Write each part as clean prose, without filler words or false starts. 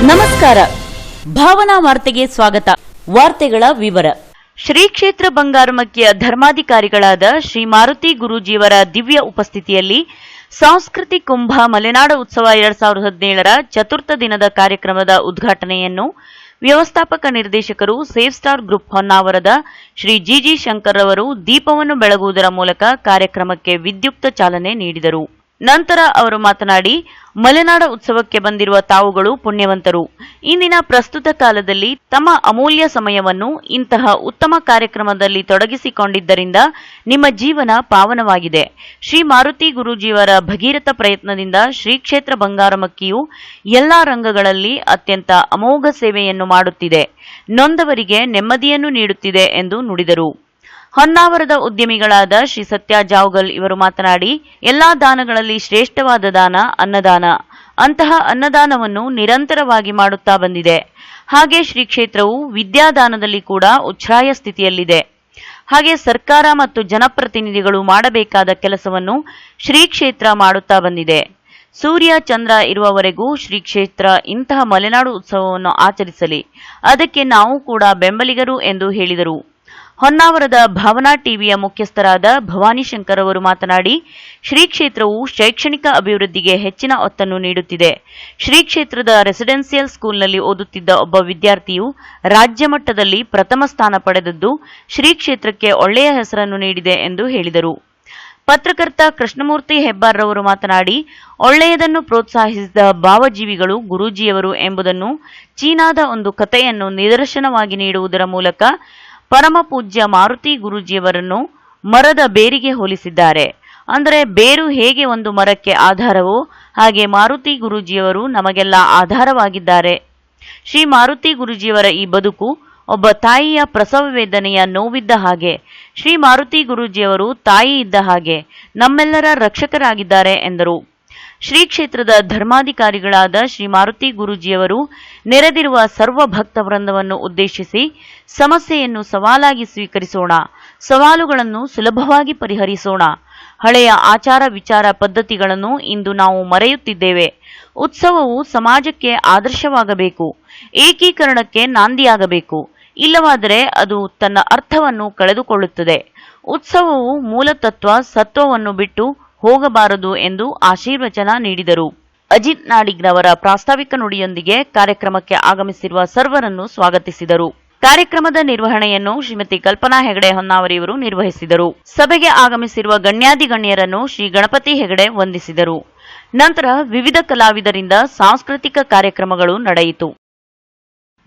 ನಮಸ್ಕಾರ. ಭಾವನಾ ವಾರ್ತೆಗೆ ಸ್ವಾಗತ. ವಾರ್ತೆಗಳ ವಿವರ. ಶ್ರೀ ಕ್ಷೇತ್ರ ಬಂಗಾರಮಕ್ಕಿಯ ಧರ್ಮಾಧಿಕಾರಿಗಳಾದ ಶ್ರೀ ಮಾರುತಿ ಗುರೂಜಿಯವರ ದಿವ್ಯ ಉಪಸ್ಥಿತಿಯಲ್ಲಿ ಸಾಂಸ್ಕೃತಿಕ ಕುಂಭ ಮಲೆನಾಡು ಉತ್ಸವ 2017ರ ಚತುರ್ಥ ದಿನದ ಕಾರ್ಯಕ್ರಮದ ಉದ್ಘಾಟನೆಯನ್ನು ವ್ಯವಸ್ಥಾಪಕ ನಿರ್ದೇಶಕರು ಸೇಫ್ ಸ್ಟಾರ್ ಗ್ರೂಪ್ ಹೊನ್ನಾವರದ ಶ್ರೀ ಜಿಜಿ ಶಂಕರ್ ಅವರು ದೀಪವನ್ನು ಬೆಳಗುವುದರ ಮೂಲಕ ಕಾರ್ಯಕ್ರಮಕ್ಕೆ ವಿದ್ಯುಕ್ತ ಚಾಲನೆ ನೀಡಿದರು. ನಂತರ ಅವರು ಮಾತನಾಡಿ, ಮಲೆನಾಡ ಉತ್ಸವಕ್ಕೆ ಬಂದಿರುವ ತಾವುಗಳು ಪುಣ್ಯವಂತರು. ಇಂದಿನ ಪ್ರಸ್ತುತ ಕಾಲದಲ್ಲಿ ತಮ್ಮ ಅಮೂಲ್ಯ ಸಮಯವನ್ನು ಇಂತಹ ಉತ್ತಮ ಕಾರ್ಯಕ್ರಮದಲ್ಲಿ ತೊಡಗಿಸಿಕೊಂಡಿದ್ದರಿಂದ ನಿಮ್ಮ ಜೀವನ ಪಾವನವಾಗಿದೆ. ಶ್ರೀ ಮಾರುತಿ ಗುರೂಜಿಯವರ ಭಗೀರಥ ಪ್ರಯತ್ನದಿಂದ ಶ್ರೀ ಕ್ಷೇತ್ರ ಬಂಗಾರಮಕ್ಕಿಯು ಎಲ್ಲಾ ರಂಗಗಳಲ್ಲಿ ಅತ್ಯಂತ ಅಮೋಘ ಸೇವೆಯನ್ನು ಮಾಡುತ್ತಿದೆ, ನೊಂದವರಿಗೆ ನೆಮ್ಮದಿಯನ್ನು ನೀಡುತ್ತಿದೆ ಎಂದು ನುಡಿದರು. ಹೊನ್ನಾವರದ ಉದ್ಯಮಿಗಳಾದ ಶ್ರೀ ಸತ್ಯ ಜಾವಗಲ್ ಇವರು ಮಾತನಾಡಿ, ಎಲ್ಲಾ ದಾನಗಳಲ್ಲಿ ಶ್ರೇಷ್ಠವಾದ ದಾನ ಅನ್ನದಾನ. ಅಂತಹ ಅನ್ನದಾನವನ್ನು ನಿರಂತರವಾಗಿ ಮಾಡುತ್ತಾ ಬಂದಿದೆ. ಹಾಗೆ ಶ್ರೀ ಕ್ಷೇತ್ರವು ವಿದ್ಯಾದಾನದಲ್ಲಿ ಕೂಡ ಉಚ್ಛ್ರಾಯ ಸ್ಥಿತಿಯಲ್ಲಿದೆ. ಹಾಗೆ ಸರ್ಕಾರ ಮತ್ತು ಜನಪ್ರತಿನಿಧಿಗಳು ಮಾಡಬೇಕಾದ ಕೆಲಸವನ್ನು ಶ್ರೀ ಕ್ಷೇತ್ರ ಮಾಡುತ್ತಾ ಬಂದಿದೆ. ಸೂರ್ಯ ಚಂದ್ರ ಇರುವವರೆಗೂ ಶ್ರೀ ಕ್ಷೇತ್ರ ಇಂತಹ ಮಲೆನಾಡು ಉತ್ಸವವನ್ನು ಆಚರಿಸಲಿ, ಅದಕ್ಕೆ ನಾವು ಕೂಡ ಬೆಂಬಲಿಗರು ಎಂದು ಹೇಳಿದರು. ಹೊನ್ನಾವರದ ಭಾವನಾ ಟಿವಿಯ ಮುಖ್ಯಸ್ಥರಾದ ಭವಾನಿ ಶಂಕರ್ ಅವರು ಮಾತನಾಡಿ, ಶ್ರೀ ಕ್ಷೇತ್ರವು ಶೈಕ್ಷಣಿಕ ಅಭಿವೃದ್ಧಿಗೆ ಹೆಚ್ಚಿನ ಒತ್ತನ್ನು ನೀಡುತ್ತಿದೆ. ಶ್ರೀ ಕ್ಷೇತ್ರದ ರೆಸಿಡೆನ್ಸಿಯಲ್ ಸ್ಕೂಲ್ನಲ್ಲಿ ಓದುತ್ತಿದ್ದ ಒಬ್ಬ ವಿದ್ಯಾರ್ಥಿಯು ರಾಜ್ಯ ಮಟ್ಟದಲ್ಲಿ ಪ್ರಥಮ ಸ್ಥಾನ ಪಡೆದದ್ದು ಶ್ರೀ ಕ್ಷೇತ್ರಕ್ಕೆ ಒಳ್ಳೆಯ ಹೆಸರನ್ನು ನೀಡಿದೆ ಎಂದು ಹೇಳಿದರು. ಪತ್ರಕರ್ತ ಕೃಷ್ಣಮೂರ್ತಿ ಹೆಬ್ಬಾರ್ರವರು ಮಾತನಾಡಿ, ಒಳ್ಳೆಯದನ್ನು ಪ್ರೋತ್ಸಾಹಿಸಿದ ಭಾವಜೀವಿಗಳು ಗುರೂಜಿಯವರು ಎಂಬುದನ್ನು ಚೀನಾದ ಒಂದು ಕಥೆಯನ್ನು ನಿದರ್ಶನವಾಗಿ ನೀಡುವುದರ ಮೂಲಕ ಪರಮ ಪೂಜ್ಯ ಮಾರುತಿ ಗುರೂಜಿಯವರನ್ನು ಮರದ ಬೇರಿಗೆ ಹೋಲಿಸಿದ್ದಾರೆ. ಅಂದರೆ ಬೇರು ಹೇಗೆ ಒಂದು ಮರಕ್ಕೆ ಆಧಾರವೋ ಹಾಗೆ ಮಾರುತಿ ಗುರೂಜಿಯವರು ನಮಗೆಲ್ಲ ಆಧಾರವಾಗಿದ್ದಾರೆ. ಶ್ರೀ ಮಾರುತಿ ಗುರೂಜಿಯವರ ಈ ಬದುಕು ಒಬ್ಬ ತಾಯಿಯ ಪ್ರಸವ ವೇದನೆಯ ನೋವಿದ್ದ ಹಾಗೆ. ಶ್ರೀ ಮಾರುತಿ ಗುರೂಜಿಯವರು ತಾಯಿ ಇದ್ದ ಹಾಗೆ, ನಮ್ಮೆಲ್ಲರ ರಕ್ಷಕರಾಗಿದ್ದಾರೆ ಎಂದರು. ಶ್ರೀ ಕ್ಷೇತ್ರದ ಧರ್ಮಾಧಿಕಾರಿಗಳಾದ ಶ್ರೀ ಮಾರುತಿ ಗುರೂಜಿಯವರು ನೆರೆದಿರುವ ಸರ್ವ ಭಕ್ತ ವೃಂದವನ್ನು ಉದ್ದೇಶಿಸಿ, ಸಮಸ್ಯೆಯನ್ನು ಸವಾಲಾಗಿ ಸ್ವೀಕರಿಸೋಣ, ಸವಾಲುಗಳನ್ನು ಸುಲಭವಾಗಿ ಪರಿಹರಿಸೋಣ. ಹಳೆಯ ಆಚಾರ ವಿಚಾರ ಪದ್ಧತಿಗಳನ್ನು ಇಂದು ನಾವು ಮರೆಯುತ್ತಿದ್ದೇವೆ. ಉತ್ಸವವು ಸಮಾಜಕ್ಕೆ ಆದರ್ಶವಾಗಬೇಕು, ಏಕೀಕರಣಕ್ಕೆ ನಾಂದಿಯಾಗಬೇಕು. ಇಲ್ಲವಾದರೆ ಅದು ತನ್ನ ಅರ್ಥವನ್ನು ಕಳೆದುಕೊಳ್ಳುತ್ತದೆ. ಉತ್ಸವವು ಮೂಲತತ್ವ ಸತ್ವವನ್ನು ಬಿಟ್ಟು ಹೋಗಬಾರದು ಎಂದು ಆಶೀರ್ವಚನ ನೀಡಿದರು. ಅಜಿತ್ ನಾಡಿಗ್ರವರ ಪ್ರಾಸ್ತಾವಿಕ ನುಡಿಯೊಂದಿಗೆ ಕಾರ್ಯಕ್ರಮಕ್ಕೆ ಆಗಮಿಸಿರುವ ಸರ್ವರನ್ನು ಸ್ವಾಗತಿಸಿದರು. ಕಾರ್ಯಕ್ರಮದ ನಿರ್ವಹಣೆಯನ್ನು ಶ್ರೀಮತಿ ಕಲ್ಪನಾ ಹೆಗಡೆ ಹೊನ್ನಾವರಿಯವರು ನಿರ್ವಹಿಸಿದರು. ಸಭೆಗೆ ಆಗಮಿಸಿರುವ ಗಣ್ಯಾಧಿಗಣ್ಯರನ್ನು ಶ್ರೀ ಗಣಪತಿ ಹೆಗಡೆ ವಂದಿಸಿದರು. ನಂತರ ವಿವಿಧ ಕಲಾವಿದರಿಂದ ಸಾಂಸ್ಕೃತಿಕ ಕಾರ್ಯಕ್ರಮಗಳು ನಡೆಯಿತು.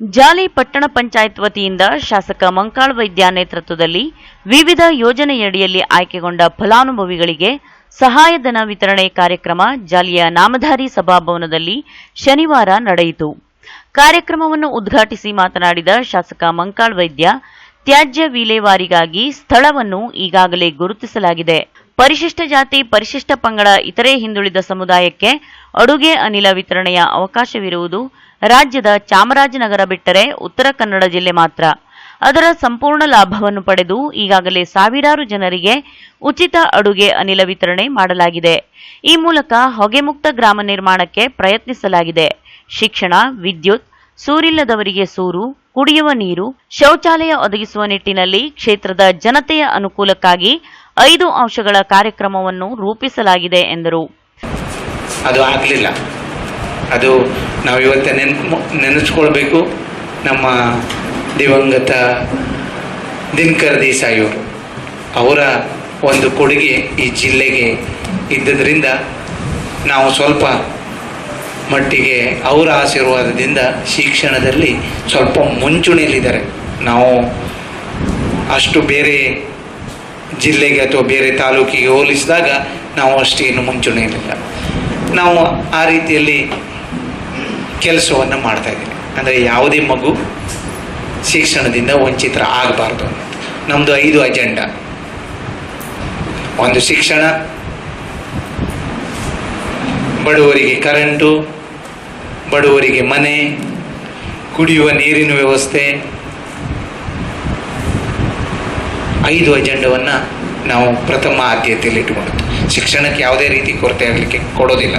ಜಾಲಿ ಪಟ್ಟಣ ಪಂಚಾಯತ್ ವತಿಯಿಂದ ಶಾಸಕ ಮಂಕಾಳ್ ವೈದ್ಯ ನೇತೃತ್ವದಲ್ಲಿ ವಿವಿಧ ಯೋಜನೆಯಡಿಯಲ್ಲಿ ಆಯ್ಕೆಗೊಂಡ ಫಲಾನುಭವಿಗಳಿಗೆ ಸಹಾಯಧನ ವಿತರಣೆ ಕಾರ್ಯಕ್ರಮ ಜಾಲಿಯ ನಾಮಧಾರಿ ಸಭಾಭವನದಲ್ಲಿ ಶನಿವಾರ ನಡೆಯಿತು. ಕಾರ್ಯಕ್ರಮವನ್ನು ಉದ್ಘಾಟಿಸಿ ಮಾತನಾಡಿದ ಶಾಸಕ ಮಂಕಾಳ್ ವೈದ್ಯ, ತ್ಯಾಜ್ಯ ವಿಲೇವಾರಿಗಾಗಿ ಸ್ಥಳವನ್ನು ಈಗಾಗಲೇ ಗುರುತಿಸಲಾಗಿದೆ. ಪರಿಶಿಷ್ಟ ಜಾತಿ, ಪರಿಶಿಷ್ಟ ಪಂಗಡ, ಇತರೆ ಹಿಂದುಳಿದ ಸಮುದಾಯಕ್ಕೆ ಅಡುಗೆ ಅನಿಲ ವಿತರಣೆಯ ಅವಕಾಶವಿರುವುದು ರಾಜ್ಯದ ಚಾಮರಾಜನಗರ ಬಿಟ್ಟರೆ ಉತ್ತರ ಕನ್ನಡ ಜಿಲ್ಲೆ ಮಾತ್ರ. ಅದರ ಸಂಪೂರ್ಣ ಲಾಭವನ್ನು ಪಡೆದು ಈಗಾಗಲೇ ಸಾವಿರಾರು ಜನರಿಗೆ ಉಚಿತ ಅಡುಗೆ ಅನಿಲ ವಿತರಣೆ ಮಾಡಲಾಗಿದೆ. ಈ ಮೂಲಕ ಹೊಗೆಮುಕ್ತ ಗ್ರಾಮ ನಿರ್ಮಾಣಕ್ಕೆ ಪ್ರಯತ್ನಿಸಲಾಗಿದೆ. ಶಿಕ್ಷಣ, ವಿದ್ಯುತ್, ಸೂರಿಲ್ಲದವರಿಗೆ ಸೂರು, ಕುಡಿಯುವ ನೀರು, ಶೌಚಾಲಯ ಒದಗಿಸುವ ನಿಟ್ಟಿನಲ್ಲಿ ಕ್ಷೇತ್ರದ ಜನತೆಯ ಅನುಕೂಲಕ್ಕಾಗಿ 5 ಅಂಶಗಳ ಕಾರ್ಯಕ್ರಮವನ್ನು ರೂಪಿಸಲಾಗಿದೆ ಎಂದರು. ಅದು ಆಗಲಿಲ್ಲ. ಅದು ನಾವು ಇವತ್ತು ನೆನೆಸ್ಕೊಳ್ಬೇಕು. ನಮ್ಮ ದಿವಂಗತ ದಿನಕರ್ ದೇಸಾಯಿ ಅವರ ಒಂದು ಕೊಡುಗೆ ಈ ಜಿಲ್ಲೆಗೆ ಇದ್ದದ್ರಿಂದ ನಾವು ಸ್ವಲ್ಪ ಮಟ್ಟಿಗೆ ಅವರ ಆಶೀರ್ವಾದದಿಂದ ಶಿಕ್ಷಣದಲ್ಲಿ ಸ್ವಲ್ಪ ಮುಂಚೂಣಿಯಲ್ಲಿದ್ದಾರೆ. ನಾವು ಅಷ್ಟು ಬೇರೆ ಜಿಲ್ಲೆಗೆ ಅಥವಾ ಬೇರೆ ತಾಲೂಕಿಗೆ ಹೋಲಿಸಿದಾಗ ನಾವು ಅಷ್ಟೇನು ಮುಂಚೂಣಿಯಲ್ಲಿಲ್ಲ. ನಾವು ಆ ರೀತಿಯಲ್ಲಿ ಕೆಲಸವನ್ನು ಮಾಡ್ತಾಯಿದ್ದೀವಿ. ಅಂದರೆ ಯಾವುದೇ ಮಗು ಶಿಕ್ಷಣದಿಂದ ವಂಚಿತ ಆಗಬಾರ್ದು ಅನ್ನೋದು ನಮ್ಮದು 5 ಅಜೆಂಡಾ. ಒಂದು ಶಿಕ್ಷಣ, ಬಡವರಿಗೆ ಕರೆಂಟು, ಬಡವರಿಗೆ ಮನೆ, ಕುಡಿಯುವ ನೀರಿನ ವ್ಯವಸ್ಥೆ, 5 ಅಜೆಂಡವನ್ನು ನಾವು ಪ್ರಥಮ ಆದ್ಯತೆಯಲ್ಲಿ ಇಟ್ಟುಕೊಂಡಿದ್ದು. ಶಿಕ್ಷಣಕ್ಕೆ ಯಾವುದೇ ರೀತಿ ಕೊರತೆ ಆಗಲಿಕ್ಕೆ ಕೊಡೋದಿಲ್ಲ.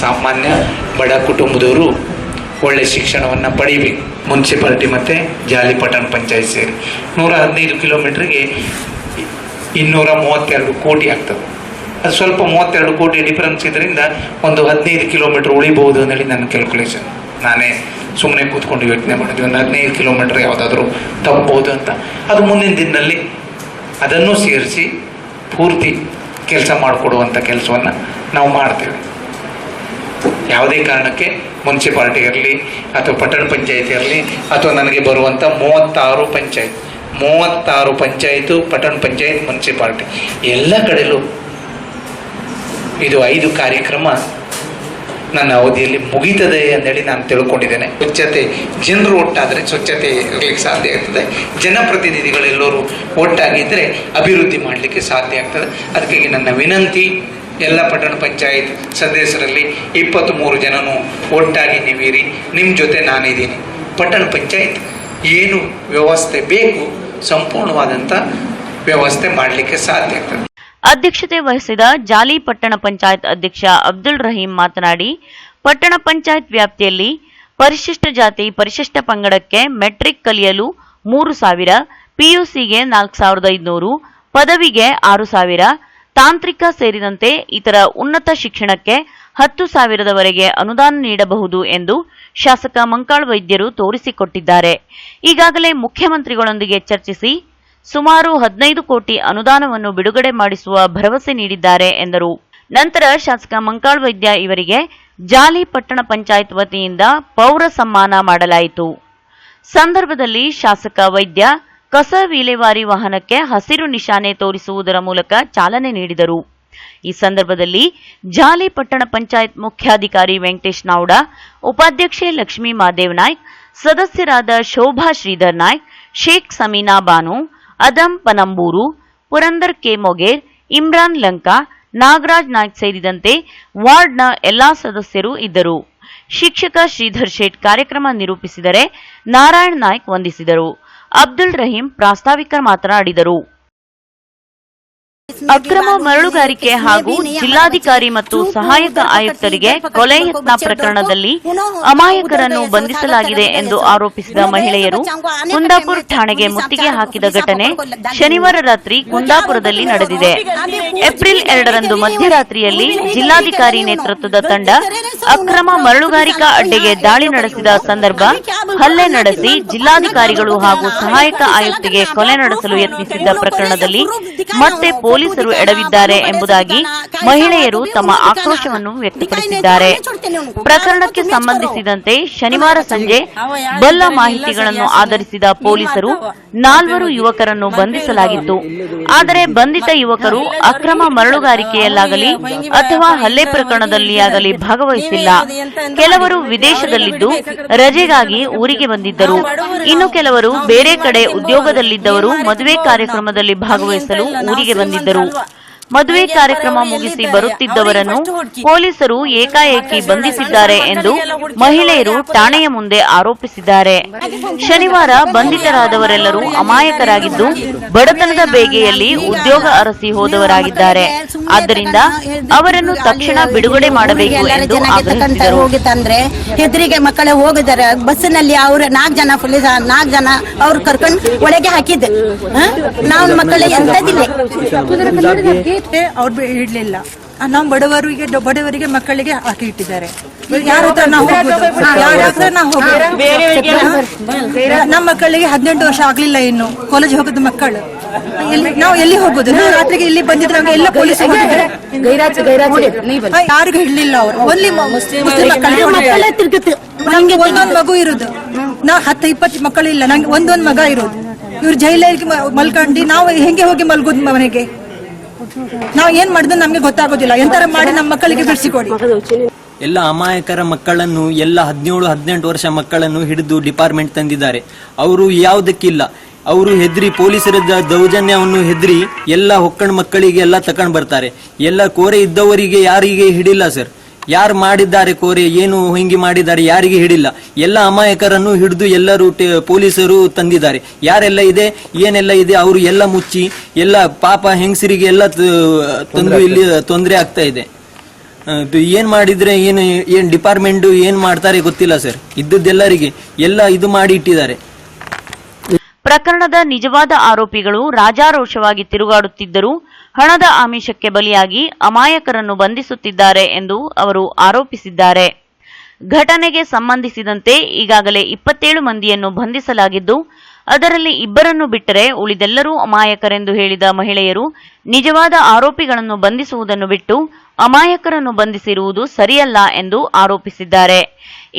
ಸಾಮಾನ್ಯ ಬಡ ಕುಟುಂಬದವರು ಒಳ್ಳೆ ಶಿಕ್ಷಣವನ್ನು ಪಡೀಬೇಕು. ಮುನ್ಸಿಪಾಲಿಟಿ ಮತ್ತು ಜಾಲಿ ಪಟ್ಟಣ ಪಂಚಾಯತ್ ಸೇರಿ 115 ಕಿಲೋಮೀಟ್ರಿಗೆ 232 ಕೋಟಿ ಆಗ್ತದೆ. ಅದು ಸ್ವಲ್ಪ 32 ಕೋಟಿ ಡಿಫರೆನ್ಸ್ ಇದರಿಂದ ಒಂದು 15 ಕಿಲೋಮೀಟ್ರ್ ಉಳಿಬಹುದು ಅಂತೇಳಿ ನನ್ನ ಕ್ಯಾಲ್ಕುಲೇಷನ್. ನಾನೇ ಸುಮ್ಮನೆ ಕೂತ್ಕೊಂಡು ಯೋಚನೆ ಮಾಡಿದ್ವಿ, ಒಂದು 15 ಕಿಲೋಮೀಟ್ರ್ ಯಾವುದಾದ್ರೂ ತಪ್ಪಬಹುದು ಅಂತ. ಅದು ಮುಂದಿನ ದಿನದಲ್ಲಿ ಅದನ್ನು ಸೇರಿಸಿ ಪೂರ್ತಿ ಕೆಲಸ ಮಾಡಿಕೊಡುವಂಥ ಕೆಲಸವನ್ನು ನಾವು ಮಾಡ್ತೇವೆ. ಯಾವುದೇ ಕಾರಣಕ್ಕೆ ಮುನ್ಸಿಪಾಲ್ಟಿ ಇರಲಿ ಅಥವಾ ಪಟ್ಟಣ ಪಂಚಾಯತಿ ಇರಲಿ ಅಥವಾ ನನಗೆ ಬರುವಂಥ 36 ಪಂಚಾಯತು, ಪಟ್ಟಣ ಪಂಚಾಯತ್, ಮುನ್ಸಿಪಾಲ್ಟಿ ಎಲ್ಲ ಕಡೆಯಲ್ಲೂ ಇದು 5 ಕಾರ್ಯಕ್ರಮ ನನ್ನ ಅವಧಿಯಲ್ಲಿ ಮುಗೀತದೆ ಅಂತೇಳಿ ನಾನು ತಿಳ್ಕೊಂಡಿದ್ದೇನೆ. ಸ್ವಚ್ಛತೆ, ಜನರು ಒಟ್ಟಾದರೆ ಸ್ವಚ್ಛತೆ ಇರಲಿಕ್ಕೆ ಸಾಧ್ಯ ಆಗ್ತದೆ. ಜನಪ್ರತಿನಿಧಿಗಳೆಲ್ಲರೂ ಒಟ್ಟಾಗಿದ್ದರೆ ಅಭಿವೃದ್ಧಿ ಮಾಡಲಿಕ್ಕೆ ಸಾಧ್ಯ ಆಗ್ತದೆ. ಅದಕ್ಕಾಗಿ ನನ್ನ ವಿನಂತಿ, ಎಲ್ಲ ಪಟ್ಟಣ ಪಂಚಾಯತ್ ಸದಸ್ಯರಲ್ಲಿ 23 ಜನನು ಒಟ್ಟಾಗಿ ನೀವಿರಿ, ನಿಮ್ಮ ಜೊತೆ ನಾನಿದ್ದೀನಿ. ಪಟ್ಟಣ ಪಂಚಾಯತ್ ಏನು ವ್ಯವಸ್ಥೆ ಬೇಕು ಸಂಪೂರ್ಣವಾದಂಥ ವ್ಯವಸ್ಥೆ ಮಾಡಲಿಕ್ಕೆ ಸಾಧ್ಯ ಆಗ್ತದೆ. ಅಧ್ಯಕ್ಷತೆ ವಹಿಸಿದ ಜಾಲಿ ಪಟ್ಟಣ ಪಂಚಾಯತ್ ಅಧ್ಯಕ್ಷ ಅಬ್ದುಲ್ ರಹೀಂ ಮಾತನಾಡಿ, ಪಟ್ಟಣ ಪಂಚಾಯತ್ ವ್ಯಾಪ್ತಿಯಲ್ಲಿ ಪರಿಶಿಷ್ಟ ಜಾತಿ, ಪರಿಶಿಷ್ಟ ಪಂಗಡಕ್ಕೆ ಮೆಟ್ರಿಕ್ ಕಲಿಯಲು 3,000, ಪಿಯುಸಿಗೆ 4,500, ಪದವಿಗೆ 6,000, ತಾಂತ್ರಿಕ ಸೇರಿದಂತೆ ಇತರ ಉನ್ನತ ಶಿಕ್ಷಣಕ್ಕೆ 10,000ವರೆಗೆ ಅನುದಾನ ನೀಡಬಹುದು ಎಂದು ಶಾಸಕ ಮಂಕಾಳ್ ವೈದ್ಯರು ತೋರಿಸಿಕೊಟ್ಟಿದ್ದಾರೆ. ಈಗಾಗಲೇ ಮುಖ್ಯಮಂತ್ರಿಗಳೊಂದಿಗೆ ಚರ್ಚಿಸಿ ಸುಮಾರು 15 ಕೋಟಿ ಅನುದಾನವನ್ನು ಬಿಡುಗಡೆ ಮಾಡಿಸುವ ಭರವಸೆ ನೀಡಿದ್ದಾರೆ ಎಂದರು. ನಂತರ ಶಾಸಕ ಮಂಕಾಳ್ ವೈದ್ಯ ಇವರಿಗೆ ಜಾಲಿ ಪಟ್ಟಣ ಪಂಚಾಯತ್ ವತಿಯಿಂದ ಪೌರ ಸನ್ಮಾನ ಮಾಡಲಾಯಿತು. ಸಂದರ್ಭದಲ್ಲಿ ಶಾಸಕ ವೈದ್ಯ ಕಸ ವಿಲೇವಾರಿ ವಾಹನಕ್ಕೆ ಹಸಿರು ನಿಶಾನೆ ತೋರಿಸುವುದರ ಮೂಲಕ ಚಾಲನೆ ನೀಡಿದರು. ಈ ಸಂದರ್ಭದಲ್ಲಿ ಜಾಲಿ ಪಟ್ಟಣ ಪಂಚಾಯತ್ ಮುಖ್ಯಾಧಿಕಾರಿ ವೆಂಕಟೇಶ್ ನಾವ್ಡ, ಉಪಾಧ್ಯಕ್ಷೆ ಲಕ್ಷ್ಮೀ ಮಾದೇವ್ ನಾಯ್ಕ್, ಸದಸ್ಯರಾದ ಶೋಭಾ ಶ್ರೀಧರ್ ನಾಯ್ಕ್, ಶೇಖ್ ಸಮೀನಾ ಬಾನು, ಅದಂ ಪನಂಬೂರು, ಪುರಂದರ್ ಕೆ ಮೊಗೇರ್, ಇಮ್ರಾನ್ ಲಂಕಾ, ನಾಗರಾಜ್ ನಾಯ್ಕ್ ಸೇರಿದಂತೆ ವಾರ್ಡ್ನ ಎಲ್ಲಾ ಸದಸ್ಯರು ಇದ್ದರು. ಶಿಕ್ಷಕ ಶ್ರೀಧರ್ ಶೇಟ್ ಕಾರ್ಯಕ್ರಮ ನಿರೂಪಿಸಿದರೆ, ನಾರಾಯಣ್ ನಾಯ್ಕ್ ವಂದಿಸಿದರು. ಅಬ್ದುಲ್ ರಹೀಂ ಪ್ರಾಸ್ತಾವಿಕ ಮಾತನಾಡಿದರು. ಅಕ್ರಮ ಮರಳುಗಾರಿಕೆ ಹಾಗೂ ಜಿಲ್ಲಾಧಿಕಾರಿ ಮತ್ತು ಸಹಾಯಕ ಆಯುಕ್ತರಿಗೆ ಕೊಲೆ ಯತ್ನ ಪ್ರಕರಣದಲ್ಲಿ ಅಮಾಯಕರನ್ನು ಬಂಧಿಸಲಾಗಿದೆ ಎಂದು ಆರೋಪಿಸಿದ ಮಹಿಳೆಯರು ಕುಂದಾಪುರ ಠಾಣೆಗೆ ಮುತ್ತಿಗೆ ಹಾಕಿದ ಘಟನೆ ಶನಿವಾರ ರಾತ್ರಿ ಕುಂದಾಪುರದಲ್ಲಿ ನಡೆದಿದೆ. ಏಪ್ರಿಲ್ 2ರಂದು ಮಧ್ಯರಾತ್ರಿಯಲ್ಲಿ ಜಿಲ್ಲಾಧಿಕಾರಿ ನೇತೃತ್ವದ ತಂಡ ಅಕ್ರಮ ಮರಳುಗಾರಿಕಾ ಅಡ್ಡೆಗೆ ದಾಳಿ ನಡೆಸಿದ ಸಂದರ್ಭ ಹಲ್ಲೆ ನಡೆಸಿ ಜಿಲ್ಲಾಧಿಕಾರಿಗಳು ಹಾಗೂ ಸಹಾಯಕ ಆಯುಕ್ತಿಗೆ ಕೊಲೆ ನಡೆಸಲು ಯತ್ನಿಸಿದ್ದ ಪ್ರಕರಣದಲ್ಲಿ ಮತ್ತೆ ಪೊಲೀಸರು ಎಡವಿದ್ದಾರೆ ಎಂಬುದಾಗಿ ಮಹಿಳೆಯರು ತಮ್ಮ ಆಕ್ರೋಶವನ್ನು ವ್ಯಕ್ತಪಡಿಸಿದ್ದಾರೆ. ಪ್ರಕರಣಕ್ಕೆ ಸಂಬಂಧಿಸಿದಂತೆ ಶನಿವಾರ ಸಂಜೆ ಬಲ್ಲ ಮಾಹಿತಿಗಳನ್ನು ಆಧರಿಸಿದ ಪೊಲೀಸರು 4 ಯುವಕರನ್ನು ಬಂಧಿಸಲಾಗಿತ್ತು. ಆದರೆ ಬಂಧಿತ ಯುವಕರು ಅಕ್ರಮ ಮರಳುಗಾರಿಕೆಯಲ್ಲಾಗಲಿ ಅಥವಾ ಹಲ್ಲೆ ಪ್ರಕರಣದಲ್ಲಿಯಾಗಲಿ ಭಾಗವಹಿಸಿಲ್ಲ. ಕೆಲವರು ವಿದೇಶದಲ್ಲಿದ್ದು ರಜೆಗಾಗಿ ಊರಿಗೆ ಬಂದಿದ್ದರು. ಇನ್ನು ಕೆಲವರು ಬೇರೆ ಕಡೆ ಉದ್ಯೋಗದಲ್ಲಿದ್ದವರು ಮದುವೆ ಕಾರ್ಯಕ್ರಮದಲ್ಲಿ ಭಾಗವಹಿಸಲು ಊರಿಗೆ ಬಂದಿದ್ದರು. ಮದುವೆ ಕಾರ್ಯಕ್ರಮ ಮುಗಿಸಿ ಬರುತ್ತಿದ್ದವರನ್ನು ಪೊಲೀಸರು ಏಕಾಏಕಿ ಬಂಧಿಸಿದ್ದಾರೆ ಎಂದು ಮಹಿಳೆಯರು ಠಾಣೆಯ ಮುಂದೆ ಆರೋಪಿಸಿದ್ದಾರೆ. ಶನಿವಾರ ಬಂಧಿತರಾದವರೆಲ್ಲರೂ ಅಮಾಯಕರಾಗಿದ್ದು ಬಡತನದ ಬೇಗೆಯಲ್ಲಿ ಉದ್ಯೋಗ ಅರಸಿ ಹೋದವರಾಗಿದ್ದಾರೆ. ಆದ್ದರಿಂದ ಅವರನ್ನು ತಕ್ಷಣ ಬಿಡುಗಡೆ ಮಾಡಬೇಕು ಎಂದು ಆಗ್ರಹಿಸಿದರು. ಹೆದರಿಗೆ ಮಕ್ಕಳು ಹೋಗಿದ್ದಾರೆ ಬಸ್ಸಿನಲ್ಲಿ. ಅವ್ರು 4 ಜನ ಪೊಲೀಸ್ 4 ಜನ ಅವ್ರು ಕರ್ಕೊಂಡು ಒಳಗೆ ಹಾಕಿದ್ದೆ. ನಾವು ಮಕ್ಕಳಿಗೆ ಎಂತದಿಲ್ಲ, ಅವ್ರು ಇಡ್ಲಿಲ್ಲ. ನಾವು ಬಡವರಿಗೆ ಮಕ್ಕಳಿಗೆ ಹಾಕಿ ಇಟ್ಟಿದ್ದಾರೆ. ಯಾರ ಹತ್ರ ನಾವು ನಮ್ಮ ಮಕ್ಕಳಿಗೆ 18 ವರ್ಷ ಆಗ್ಲಿಲ್ಲ, ಇನ್ನು ಕಾಲೇಜ್ ಹೋಗೋದು ಮಕ್ಕಳು. ನಾವು ಎಲ್ಲಿ ಹೋಗುದು? ನಾವು ರಾತ್ರಿಗೆ ಇಲ್ಲಿ ಬಂದಿದ್ರೆ ನಮ್ಗೆ ಎಲ್ಲ ಪೊಲೀಸ್ ಯಾರಿಗೂ ಹಿಡ್ಲಿಲ್ಲ. ಅವರು ಓನ್ಲಿ ನಮ್ಗೆ ಒಂದೊಂದು ಮಗು ಇರುದು. ನಾವು 10-20 ಮಕ್ಕಳು ಇಲ್ಲ, ನಂಗೆ ಒಂದೊಂದು ಮಗ ಇರೋದು. ಇವ್ರು ಜೈಲಿಗೆ ಮಲ್ಕೊಂಡು ನಾವು ಹೆಂಗೆ ಹೋಗಿ ಮಲ್ಗೋದು ಮನೆಗೆ? ನಾವು ಏನ್ ಮಾಡಿದ್ರೆ ನಮ್ಗೆ ಗೊತ್ತಾಗೋದಿಲ್ಲ. ಎಂತರ ಮಾಡಿ ನಮ್ಮ ಮಕ್ಕಳಿಗೆ ಬಿಡಿಸಿಕೊಡಿ. ಎಲ್ಲ ಅಮಾಯಕರ ಮಕ್ಕಳನ್ನು, ಎಲ್ಲ 17-18 ವರ್ಷ ಮಕ್ಕಳನ್ನು ಹಿಡಿದು ಡಿಪಾರ್ಟ್ಮೆಂಟ್ ತಂದಿದ್ದಾರೆ. ಅವರು ಯಾವುದಕ್ಕಿಲ್ಲ, ಅವರು ಹೆದ್ರಿ ಪೊಲೀಸರ ದೌರ್ಜನ್ಯವನ್ನು ಹೆದ್ರಿ ಎಲ್ಲ ಹೊಕ್ಕಣ ಮಕ್ಕಳಿಗೆ ಎಲ್ಲ ತಕೊಂಡ್ ಬರ್ತಾರೆ. ಎಲ್ಲ ಕೋರೆ ಇದ್ದವರಿಗೆ ಯಾರಿಗೆ ಹಿಡಿಲ್ಲ ಸರ್. ಯಾರು ಮಾಡಿದ್ದಾರೆ ಕೋರೆ, ಏನು ಹಿಂಗೆ ಮಾಡಿದ್ದಾರೆ ಯಾರಿಗೆ ಹಿಡಿಲ್ಲ. ಎಲ್ಲ ಅಮಾಯಕರನ್ನು ಹಿಡಿದು ಎಲ್ಲರೂ ಪೊಲೀಸರು ತಂದಿದ್ದಾರೆ. ಯಾರೆಲ್ಲ ಇದೆ ಏನೆಲ್ಲ ಇದೆ ಅವರು ಎಲ್ಲ ಮುಚ್ಚಿ ಎಲ್ಲ ಪಾಪ ಹೆಂಗಸರಿಗೆ ಎಲ್ಲ ತಂದು ಇಲ್ಲಿ ತೊಂದರೆ ಆಗ್ತಾ ಇದೆ. ಏನ್ ಮಾಡಿದ್ರೆ ಏನ್ ಡಿಪಾರ್ಟ್ಮೆಂಟ್ ಏನ್ ಮಾಡ್ತಾರೆ ಗೊತ್ತಿಲ್ಲ ಸರ್. ಇದ್ದದ್ದೆಲ್ಲರಿಗೆ ಎಲ್ಲ ಇದು ಮಾಡಿ ಇಟ್ಟಿದ್ದಾರೆ. ಪ್ರಕರಣದ ನಿಜವಾದ ಆರೋಪಿಗಳು ರಾಜಾರೋಷವಾಗಿ ತಿರುಗಾಡುತ್ತಿದ್ದರೂ ಹಣದ ಆಮಿಷಕ್ಕೆ ಬಲಿಯಾಗಿ ಅಮಾಯಕರನ್ನು ಬಂಧಿಸುತ್ತಿದ್ದಾರೆ ಎಂದು ಅವರು ಆರೋಪಿಸಿದ್ದಾರೆ. ಘಟನೆಗೆ ಸಂಬಂಧಿಸಿದಂತೆ ಈಗಾಗಲೇ 27 ಮಂದಿಯನ್ನು ಬಂಧಿಸಲಾಗಿದ್ದು, ಅದರಲ್ಲಿ 2 ಬಿಟ್ಟರೆ ಉಳಿದೆಲ್ಲರೂ ಅಮಾಯಕರೆಂದು ಹೇಳಿದ ಮಹಿಳೆಯರು ನಿಜವಾದ ಆರೋಪಿಗಳನ್ನು ಬಂಧಿಸುವುದನ್ನು ಬಿಟ್ಟು ಅಮಾಯಕರನ್ನು ಬಂಧಿಸಿರುವುದು ಸರಿಯಲ್ಲ ಎಂದು ಆರೋಪಿಸಿದ್ದಾರೆ.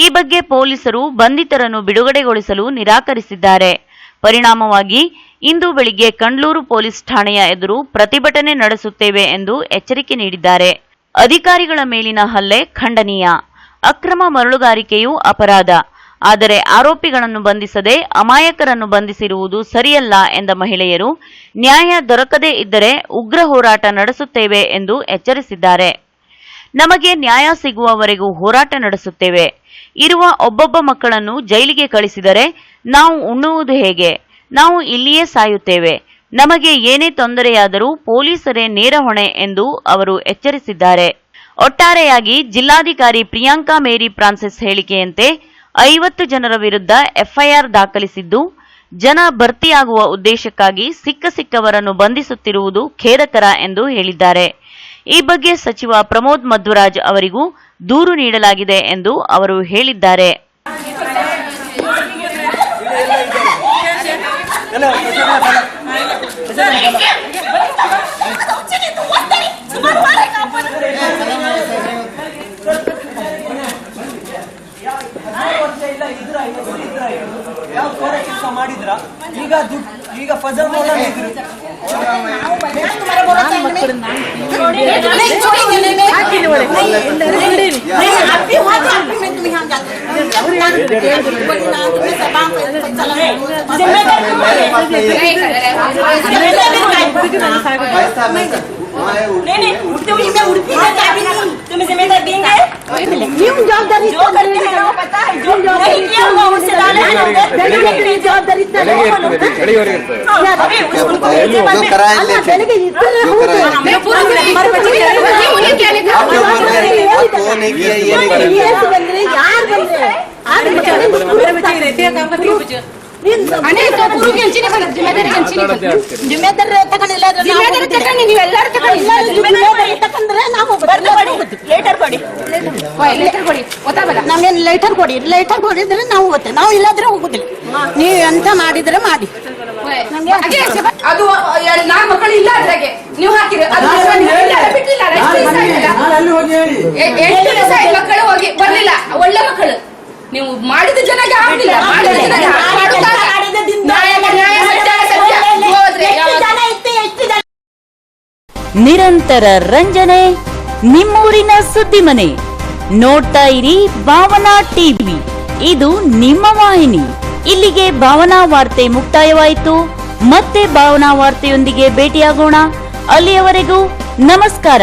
ಈ ಬಗ್ಗೆ ಪೊಲೀಸರು ಬಂಧಿತರನ್ನು ಬಿಡುಗಡೆಗೊಳಿಸಲು ನಿರಾಕರಿಸಿದ್ದಾರೆ. ಪರಿಣಾಮವಾಗಿ ಇಂದು ಬೆಳಿಗ್ಗೆ ಕಂಡ್ಲೂರು ಪೊಲೀಸ್ ಠಾಣೆಯ ಎದುರು ಪ್ರತಿಭಟನೆ ನಡೆಸುತ್ತೇವೆ ಎಂದು ಎಚ್ಚರಿಕೆ ನೀಡಿದ್ದಾರೆ. ಅಧಿಕಾರಿಗಳ ಮೇಲಿನ ಹಲ್ಲೆ ಖಂಡನೀಯ. ಅಕ್ರಮ ಮರಳುಗಾರಿಕೆಯು ಅಪರಾಧ. ಆದರೆ ಆರೋಪಿಗಳನ್ನು ಬಂಧಿಸದೆ ಅಮಾಯಕರನ್ನು ಬಂಧಿಸಿರುವುದು ಸರಿಯಲ್ಲ ಎಂದ ಮಹಿಳೆಯರು ನ್ಯಾಯ ದೊರಕದೇ ಇದ್ದರೆ ಉಗ್ರ ಹೋರಾಟ ನಡೆಸುತ್ತೇವೆ ಎಂದು ಎಚ್ಚರಿಸಿದ್ದಾರೆ. ನಮಗೆ ನ್ಯಾಯ ಸಿಗುವವರೆಗೂ ಹೋರಾಟ ನಡೆಸುತ್ತೇವೆ. ಇರುವ ಒಬ್ಬೊಬ್ಬ ಮಕ್ಕಳನ್ನು ಜೈಲಿಗೆ ಕಳಿಸಿದರೆ ನಾವು ಉಣ್ಣುವುದು ಹೇಗೆ? ನಾವು ಇಲ್ಲಿಯೇ ಸಾಯುತ್ತೇವೆ. ನಮಗೆ ಏನೇ ತೊಂದರೆಯಾದರೂ ಪೊಲೀಸರೇ ನೇರ ಹೊಣೆ ಎಂದು ಅವರು ಎಚ್ಚರಿಸಿದ್ದಾರೆ. ಒಟ್ಟಾರೆಯಾಗಿ ಜಿಲ್ಲಾಧಿಕಾರಿ ಪ್ರಿಯಾಂಕಾ ಮೇರಿ ಫ್ರಾನ್ಸಿಸ್ ಹೇಳಿಕೆಯಂತೆ 50 ಜನರ ವಿರುದ್ಧ ಎಫ್ಐಆರ್ ದಾಖಲಿಸಿದ್ದು, ಜನ ಭರ್ತಿಯಾಗುವ ಉದ್ದೇಶಕ್ಕಾಗಿ ಸಿಕ್ಕವರನ್ನು ಬಂಧಿಸುತ್ತಿರುವುದು ಖೇದಕರ ಎಂದು ಹೇಳಿದ್ದಾರೆ. ಈ ಬಗ್ಗೆ ಸಚಿವ ಪ್ರಮೋದ್ ಮಧ್ವರಾಜ್ ಅವರಿಗೂ ದೂರು ನೀಡಲಾಗಿದೆ ಎಂದು ಅವರು ಹೇಳಿದ್ದಾರೆ. ಈಗ ಫಜಲ್ ನಮ್ಗೇನು ಲೇಟರ್ ಕೊಡಿದ್ರೆ ನಾವು ಹೋಗ್ತೇವೆ. ನಾವು ಇಲ್ಲಾದ್ರೆ ಹೋಗುದಿಲ್ಲ. ನೀವು ಎಂತ ಮಾಡಿದ್ರೆ ಮಾಡಿ. ಅದು 4 ಮಕ್ಕಳು ಇಲ್ಲ ಅದ್ರಾಗೆ ನೀವು ಹಾಕಿದ್ರೆ ಮಕ್ಕಳು ಹೋಗಿ ಬರ್ಲಿಲ್ಲ. ಒಳ್ಳೆ ಮಕ್ಕಳು ನೀವು ಮಾಡಿದ ಜನಗೆ ಆಗ್ಲಿಲ್ಲ. ನಿರಂತರ ರಂಜನೆ, ನಿಮ್ಮೂರಿನ ಸುದ್ದಿ ಮನೆ. ನೋಡ್ತಾ ಇರಿ ಭಾವನಾ ಟಿವಿ, ಇದು ನಿಮ್ಮ ವಾಹಿನಿ. ಇಲ್ಲಿಗೆ ಭಾವನಾ ವಾರ್ತೆ ಮುಕ್ತಾಯವಾಯಿತು. ಮತ್ತೆ ಭಾವನಾ ವಾರ್ತೆಯೊಂದಿಗೆ ಭೇಟಿಯಾಗೋಣ. ಅಲ್ಲಿಯವರೆಗೂ ನಮಸ್ಕಾರ.